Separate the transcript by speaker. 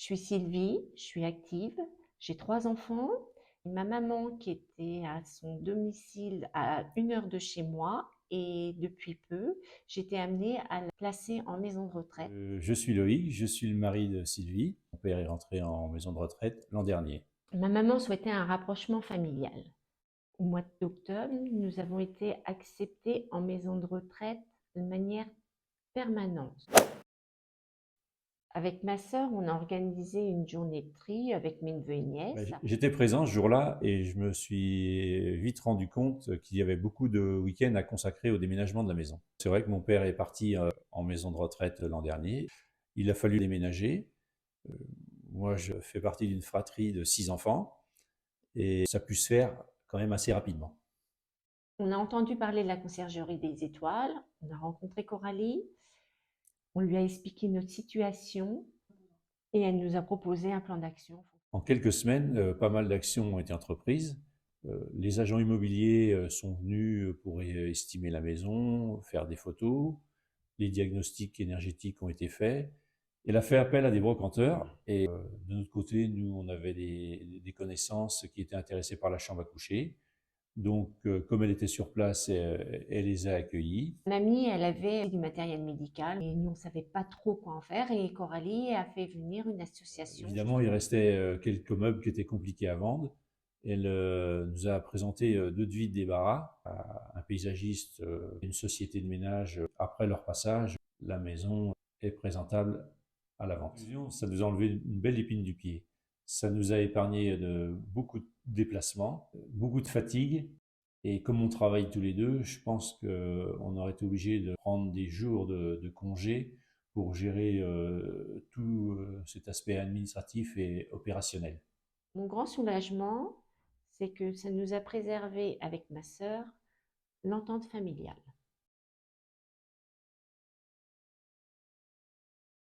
Speaker 1: suis Sylvie, je suis active, j'ai 3 enfants. Ma maman qui était à son domicile à 1 heure de chez moi et depuis peu, j'ai été amenée à la placer en maison de retraite.
Speaker 2: Je suis Loïc, je suis le mari de Sylvie. Mon père est rentré en maison de retraite l'an dernier.
Speaker 1: Ma maman souhaitait un rapprochement familial. Au mois d'octobre, nous avons été acceptés en maison de retraite de manière permanente. Avec ma sœur, on a organisé une journée de tri avec mes neveux et nièces.
Speaker 2: J'étais présent ce jour-là et je me suis vite rendu compte qu'il y avait beaucoup de week-ends à consacrer au déménagement de la maison. C'est vrai que mon père est parti en maison de retraite l'an dernier. Il a fallu déménager. Euh, Moi, je fais partie d'une fratrie de 6 enfants et ça a pu se faire quand même assez rapidement.
Speaker 1: On a entendu parler de la conciergerie des étoiles, on a rencontré Coralie, on lui a expliqué notre situation et elle nous a proposé un plan d'action.
Speaker 2: En quelques semaines, pas mal d'actions ont été entreprises. Les agents immobiliers sont venus pour estimer la maison, faire des photos. Les diagnostics énergétiques ont été faits. Elle a fait appel à des brocanteurs. Et de notre côté, nous, on avait des connaissances qui étaient intéressées par la chambre à coucher. Donc, comme elle était sur place, elle les a accueillis.
Speaker 1: Mon amie, elle avait du matériel médical et nous, on ne savait pas trop quoi en faire et Coralie a fait venir une association.
Speaker 2: Évidemment, il restait quelques meubles qui étaient compliqués à vendre. Elle nous a présenté deux devis de débarras à un paysagiste, une société de ménage. Après leur passage, la maison est présentable à la vente. Ça nous a enlevé une belle épine du pied. Ça nous a épargné beaucoup de déplacements, beaucoup de fatigue. Et comme on travaille tous les deux, je pense qu'on aurait été obligé de prendre des jours de congé pour gérer tout cet aspect administratif et opérationnel.
Speaker 1: Mon grand soulagement, c'est que ça nous a préservé avec ma sœur l'entente familiale.